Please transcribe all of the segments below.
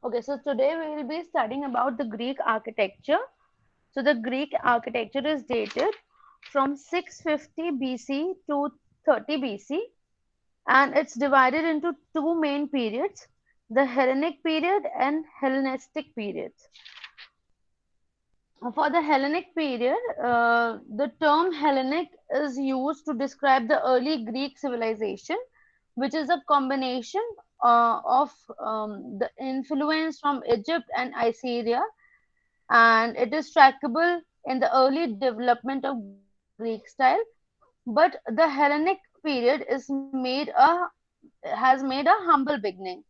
Okay, so today we will be studying about the Greek architecture. So the Greek architecture is dated from 650 BC to 30 BC, and it's divided into two main periods, the Hellenic period and Hellenistic periods. For the Hellenic period, the term Hellenic is used to describe the early Greek civilization, which is a combination of the influence from Egypt and Assyria, and it is trackable in the early development of Greek style. But the Hellenic period has made a humble beginning.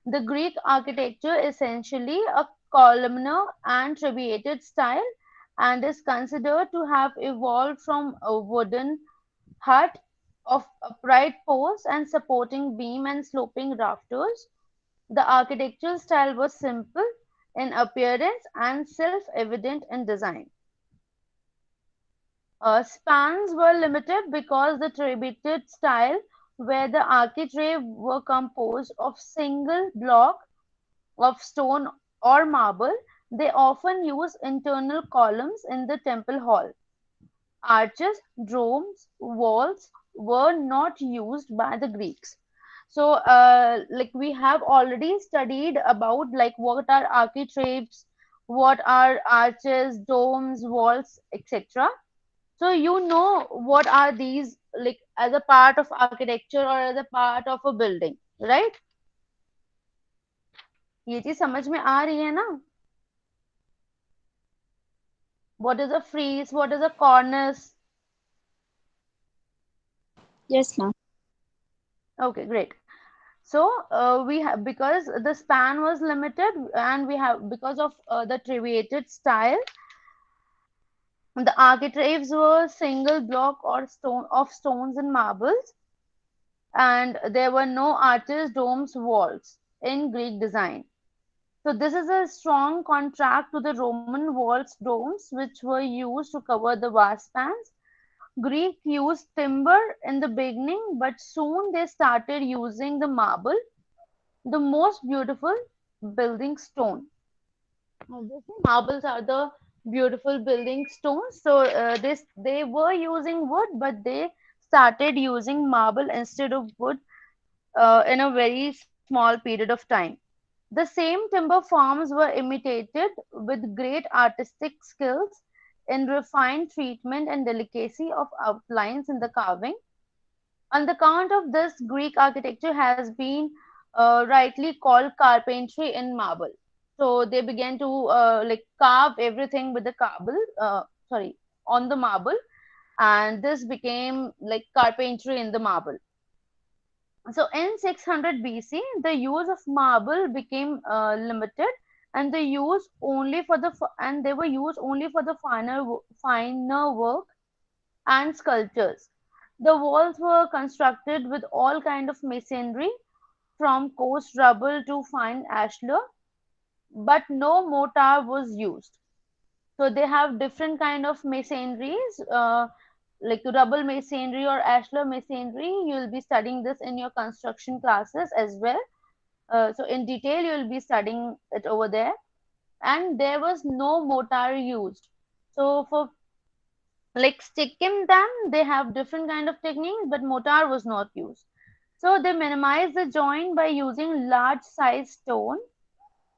The Greek architecture essentially a columnar and trabeated style and is considered to have evolved from a wooden hut of upright posts and supporting beam and sloping rafters. The architectural style was simple in appearance and self-evident in design. Spans were limited because the trabeated style, where the architrave were composed of single block of stone or marble, they often use internal columns in the temple hall. Arches, domes, walls were not used by the Greeks. So, like we have already studied about like what are architraves, what are arches, domes, walls, etc. So you know what are these like as a part of architecture or as a part of a building, right? ये चीज समझ में आ रही है ना? What is a frieze? What is a cornice? Yes, ma'am. Okay, great. So we have because the span was limited, and we have because of the trabeated style, the architraves were single block or stone of stones and marbles, and there were no arches, domes, walls in Greek design. So this is a strong contrast to the Roman walls domes, which were used to cover the vast spans. Greek used timber in the beginning, but soon they started using the marble, the most beautiful building stone. Obviously, marbles are the beautiful building stones. So they were using wood, but they started using marble instead of wood in a very small period of time. The same timber forms were imitated with great artistic skills in refined treatment and delicacy of outlines in the carving. On the account of this, Greek architecture has been rightly called carpentry in marble. So they began to like carve everything with the sorry, on the marble, and this became like carpentry in the marble. So in 600 BC, the use of marble became limited, and they were used only for the finer work and sculptures. The walls were constructed with all kind of masonry, from coarse rubble to fine ashlar, but no mortar was used. So they have different kind of masonries, like rubble masonry or ashlar masonry. You will be studying this in your construction classes as well. So in detail, you will be studying it over there. And there was no mortar used. So for like sticking them, they have different kind of techniques, but mortar was not used. So they minimized the joint by using large size stone.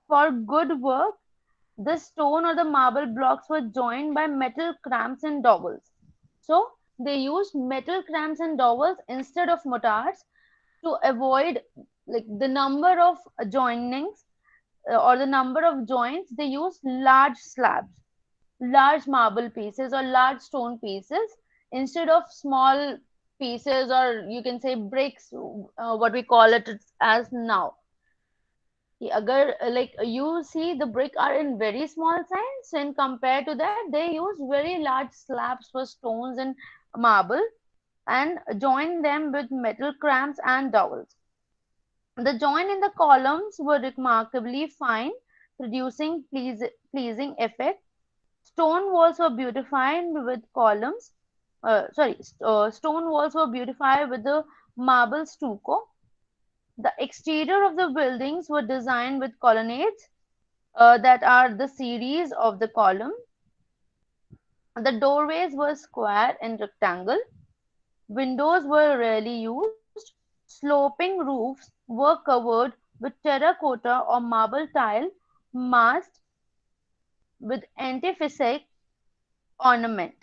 For good work, the stone or the marble blocks were joined by metal clamps and dowels. So they used metal clamps and dowels instead of mortars to avoid like the number of joinings or the number of joints. They used large slabs, large marble pieces or large stone pieces instead of small pieces, or you can say bricks, what we call it as now. अगर like you see the brick are in very small size, and compared to that they use very large slabs for stones and marble and join them with metal clamps and dowels. The joint in the columns were remarkably fine, producing pleasing effect. Stone walls were beautified with columns. Stone walls were beautified with the marble stucco. The exterior of the buildings were designed with colonnades that are the series of the column. The doorways were square and rectangle. Windows were rarely used. Sloping roofs were covered with terracotta or marble tile masked with antiphasic ornament.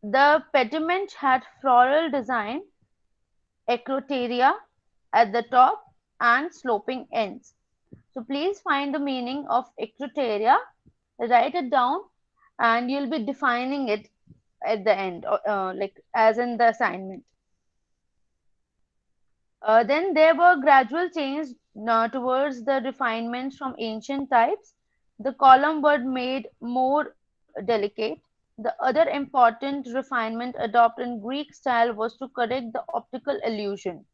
The pediment had floral design, acroteria at the top, and sloping ends. So please find the meaning of acroteria, write it down, and you'll be defining it at the end, like as in the assignment. Then there were gradual changes towards the refinements from ancient types. The column were made more delicate. The other important refinement adopted in Greek style was to correct the optical illusion.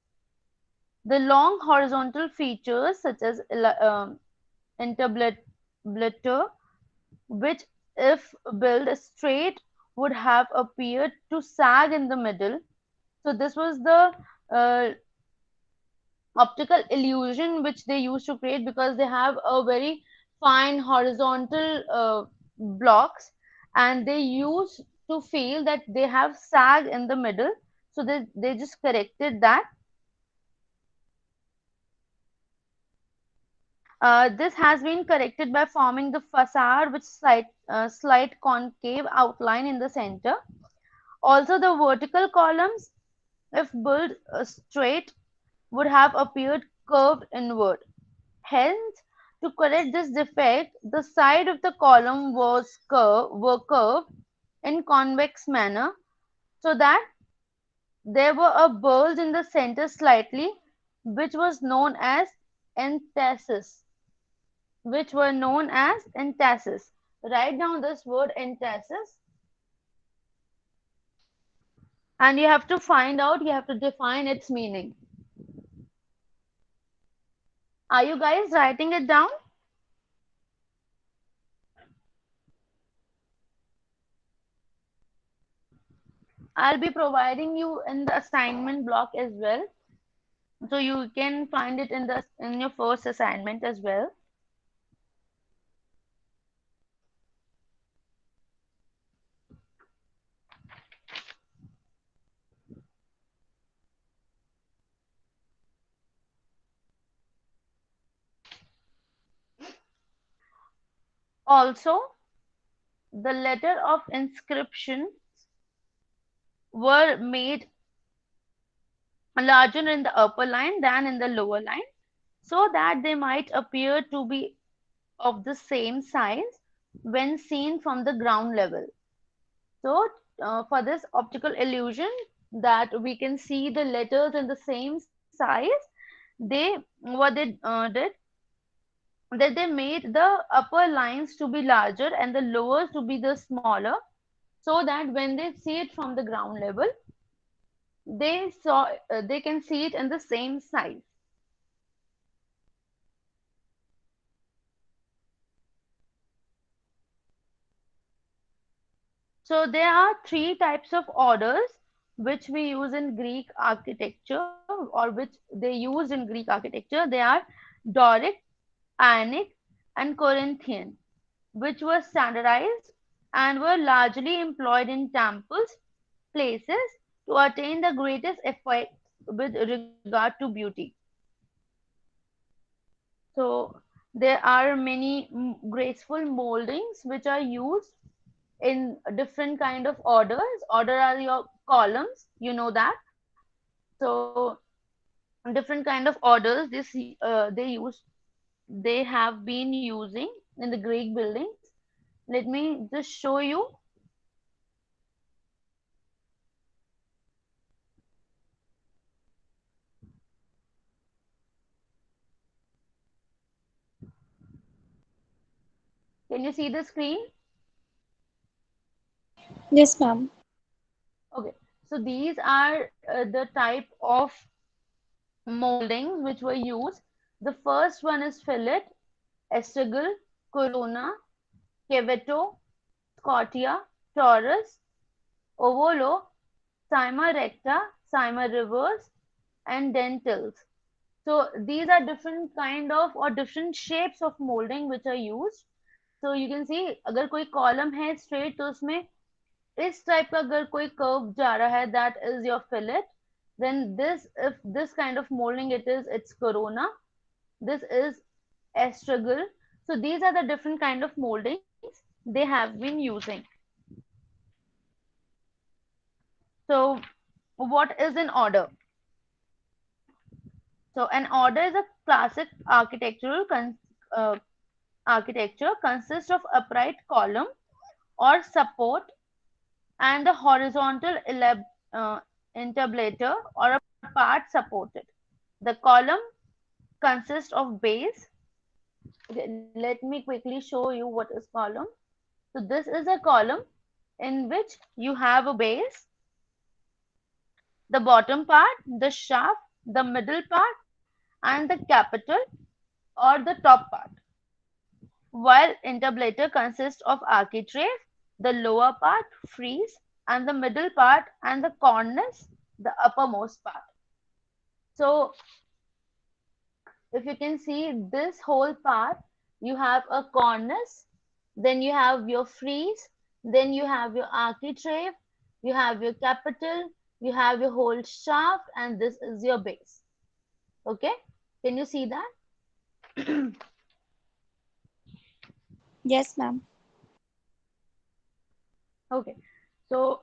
The long horizontal features such as entablature, which if built straight would have appeared to sag in the middle. So this was the uh, optical illusion which they used to create because they have a very fine horizontal blocks, and they used to feel that they have sag in the middle, so they just corrected that. This has been corrected by forming the facade with slight concave outline in the center. Also, the vertical columns, if built straight, would have appeared curved inward. Hence, to correct this defect, the side of the column were curved in convex manner so that there were a bulge in the center slightly, which was known as entasis, which were known as entasis. Write down this word entasis, and you have to find out, you have to define its meaning. Are you guys writing it down? I'll be providing you in the assignment block as well, so you can find it in your first assignment as well. Also, the letter of inscription were made larger in the upper line than in the lower line, so that they might appear to be of the same size when seen from the ground level. So, for this optical illusion that we can see the letters in the same size, they what they did that they made the upper lines to be larger and the lowers to be the smaller, so that when they see it from the ground level, they can see it in the same size. So there are three types of orders which we use in Greek architecture, or which they used in Greek architecture. They are Doric, Ionic, and Corinthian, which were standardized and were largely employed in temples, places to attain the greatest effect with regard to beauty. So there are many graceful moldings which are used in different kind of orders. Order are your columns, you know that. So different kind of orders they have been using in the Greek buildings. Let me just show you. Can you see the screen? Yes, ma'am. Okay, so these are the type of moldings which were used. The first one is fillet, estragal, corona, cavetto, scotia, torus, ovolo, cyma recta, cyma reverse, and dentils. So these are different kind of or different shapes of molding which are used. So you can see अगर कोई column है straight तो उसमें इस type का अगर कोई curve जा रहा है, that is your fillet. Then this, if this kind of molding it is, it's corona. This is astragal. So these are the different kind of moldings they have been using. So what is an order? So an order is a classic architecture consists of upright column or support and a horizontal entablature or a part supported. The column consists of base. Okay, let me quickly show you what is column. So this is a column in which you have a base, the bottom part, the shaft, the middle part, and the capital or the top part. While entablature consists of architrave, the lower part, frieze, and the middle part and the cornice, the uppermost part. So if you can see this whole part, you have a cornice, then you have your frieze, then you have your architrave, you have your capital, you have your whole shaft, and this is your base. Okay, can you see that? Yes, ma'am. Okay, so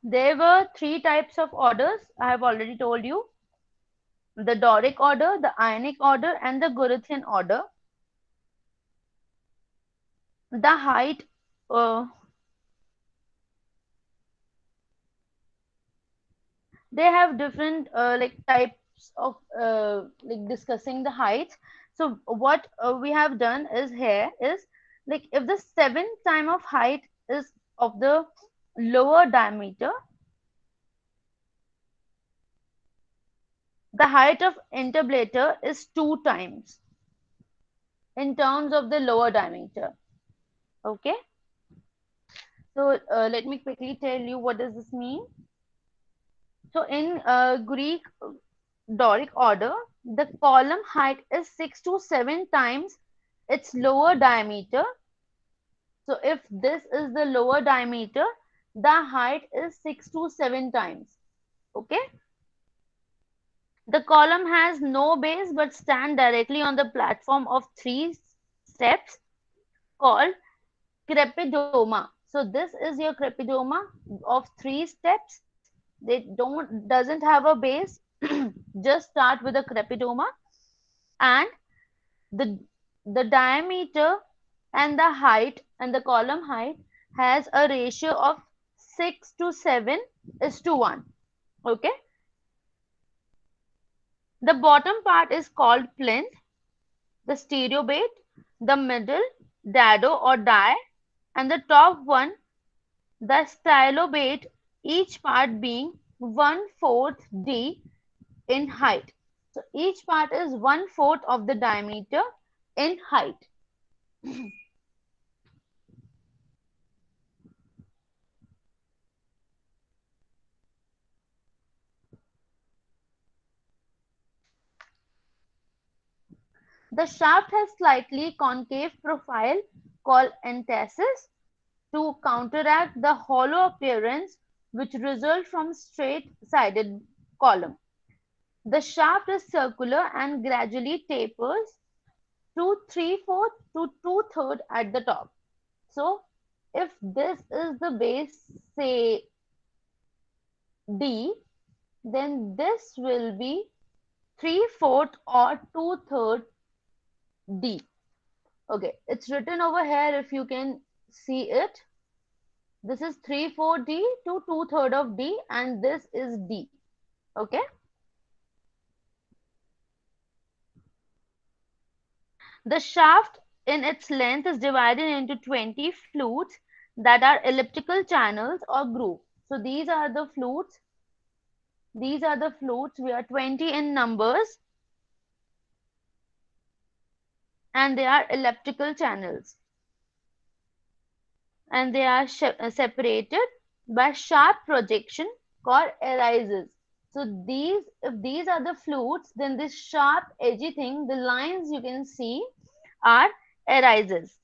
there were three types of orders I have already told you: the Doric order, the Ionic order, and the Guruthian order. The height, they have different like types of like discussing the heights. So what we have done is here is like if the seventh time of height is of the lower diameter, the height of entablature is 2 times in terms of the lower diameter. Okay, so let me quickly tell you what does this mean. So in Greek Doric order, the column height is 6 to 7 times its lower diameter. So if this is the lower diameter, the height is 6 to 7 times. Okay. The column has no base but stand directly on the platform of 3 steps called crepidoma. So this is your crepidoma of 3 steps. They doesn't have a base. Just start with a crepidoma, and the the diameter and the height and the column height has a ratio of 6 to 7 is to 1. Okay. The bottom part is called plinth, the stereobate, the middle dado or die, and the top one the stylobate, each part being 1/4 d in height. So each part is 1/4 of the diameter in height. The shaft has slightly concave profile called entasis to counteract the hollow appearance which results from straight-sided column. The shaft is circular and gradually tapers to 3/4 to 2/3 at the top. So if this is the base, say D, then this will be 3/4 or 2/3 D. Okay, it's written over here if you can see it. This is 3/4 D to 2/3 of D, and this is D. Okay. The shaft in its length is divided into 20 flutes that are elliptical channels or groove. So these are the flutes. These are the flutes. We are 20 in numbers, and they are elliptical channels. And they are separated by sharp projection called erises. So if these are the flutes, then this sharp edgy thing, the lines you can see are arises.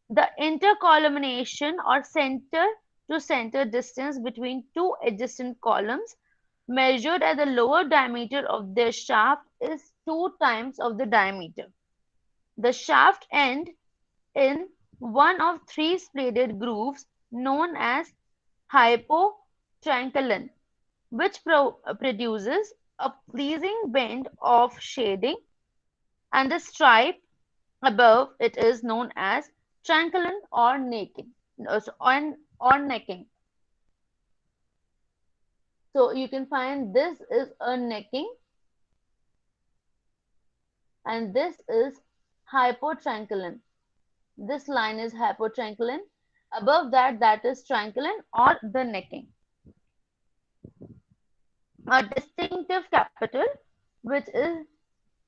The intercolumniation or center to center distance between two adjacent columns measured at the lower diameter of their shaft is 2 times of the diameter. The shaft end in one of three splendid grooves known as hypotranchelon, which produces a pleasing bend of shading, and the stripe above it is known as tranchelon or necking. Or necking. So you can find this is a necking and this is hypotranchelon. This line is hypotranchelon. Above that, that is tranchelon or the necking. A distinctive capital, which is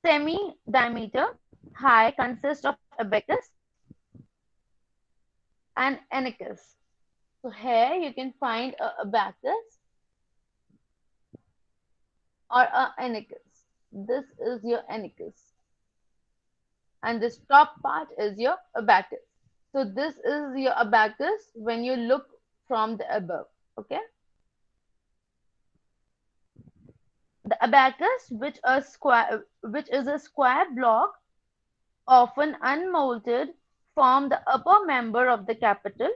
semi-diameter high, consists of abacus and anicus. So here you can find a abacus or a anicus. This is your anicus. And this top part is your abacus. So this is your abacus when you look from the above. Okay. The abacus, which is a square block, often unmolded, form the upper member of the capital.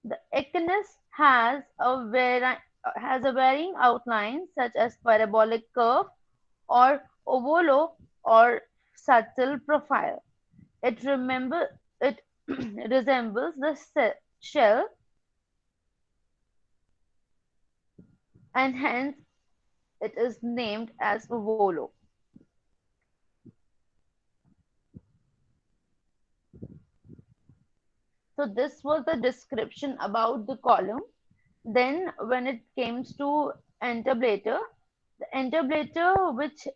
The echinus has a varying outline, such as parabolic curve or ovalo or subtle profile. It resembles the shell, and hence it is named as volo. So this was the description about the column. Then when it comes to entablator, the entablator, which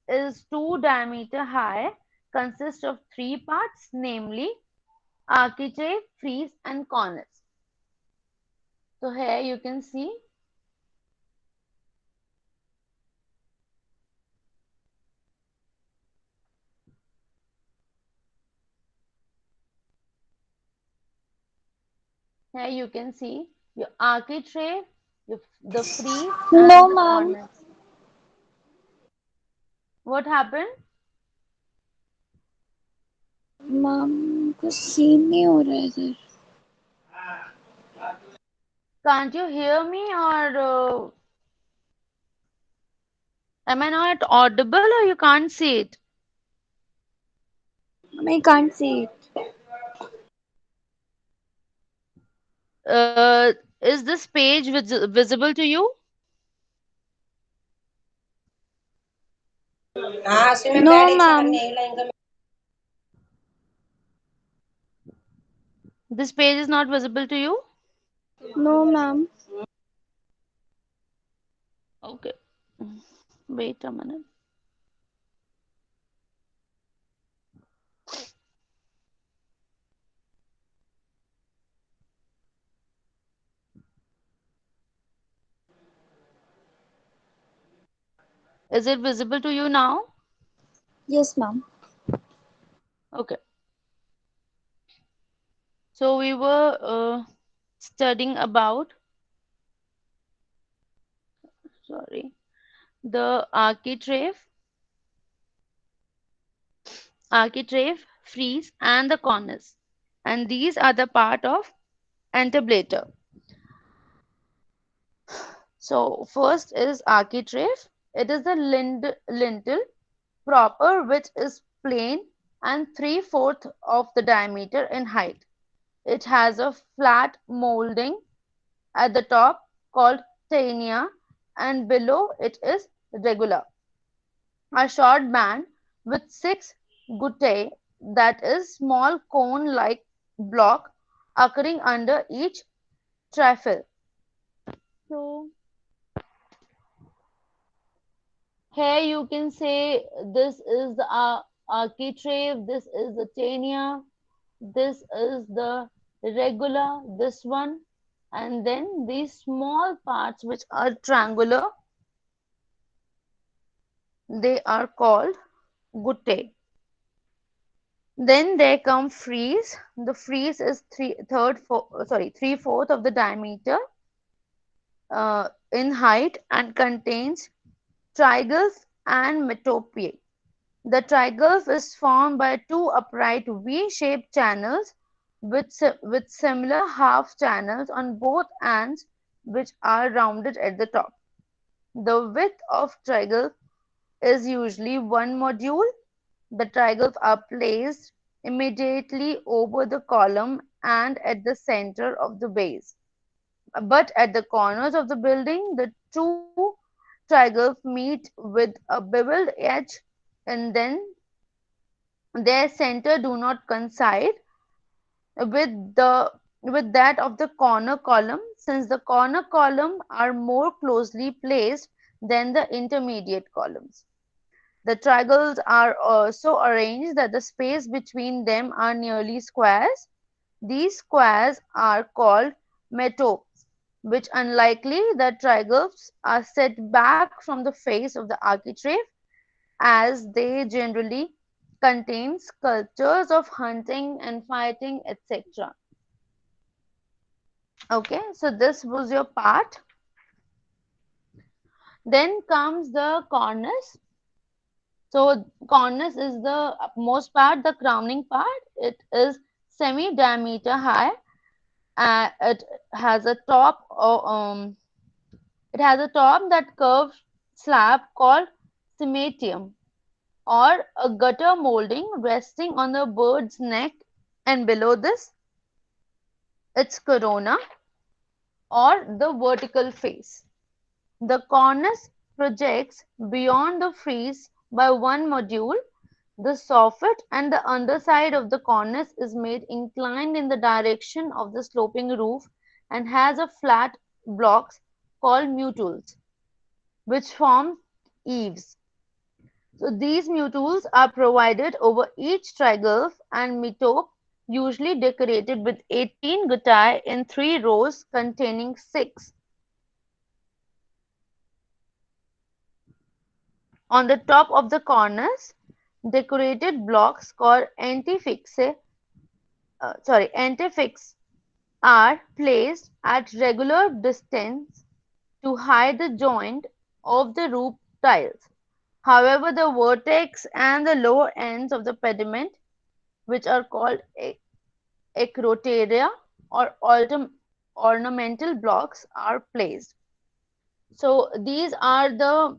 is 2 diameter high, consists of three parts, namely architrave, frieze, and cornice. So here you can see your architrave, the frieze, No, and the ma'am. cornice. What happened? Ma'am कुछ scene नहीं हो रहा है इधर. Can't you hear me, or am I not audible, or you can't see it? I can't see it. Is this page visible to you? No, ma'am. This page is not visible to you? No, ma'am. Okay. Wait a minute. Is it visible to you now? Yes, ma'am. Okay. So we were studying about, sorry, the architrave, frieze, and the cornice. And these are the part of entablator. So first is architrave. It is the lintel proper, which is plain and 3/4 of the diameter in height. It has a flat molding at the top called taenia, and below it is regular. A short band with 6 that is small cone-like block occurring under each trifle. So here you can say this is the architrave, this is the taenia, this is the regular, this one, and then these small parts which are triangular. They are called guttae. Then there come frieze. The frieze is three-fourth of the diameter in height and contains triglyphs and metopiae. The triglyph is formed by two upright V-shaped channels with similar half channels on both ends, which are rounded at the top. The width of triglyph is usually one module. The triglyphs are placed immediately over the column and at the center of the base. But at the corners of the building, the two triglyphs meet with a beveled edge, and then their center do not coincide with the with that of the corner column, since the corner column are more closely placed than the intermediate columns. The triangles are so arranged that the space between them are nearly squares. These squares are called metopes, which unlikely the triangles are set back from the face of the architrave, as they generally contain sculptures of hunting and fighting, etc. Okay, so this was your part. Then comes the cornice. So cornice is the most part, the crowning part. It is semi-diameter high. It has a top, it has a top that curved slab called cymatium, or a gutter molding resting on the bird's neck, and below this, its corona, or the vertical face. The cornice projects beyond the frieze by one module. The soffit and the underside of the cornice is made inclined in the direction of the sloping roof and has a flat blocks called mutules, which form eaves. So these mutules are provided over each triglyph and metope, usually decorated with 18 guttae in 3 rows containing 6. On the top of the cornice, decorated blocks called antefixes are placed at regular distance to hide the joint of the roof tiles. However, the vertex and the lower ends of the pediment, which are called acroteria or ornamental blocks, are placed. So these are the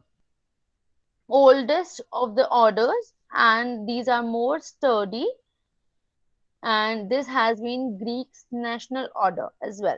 oldest of the orders, and these are more sturdy, and this has been Greek's national order as well.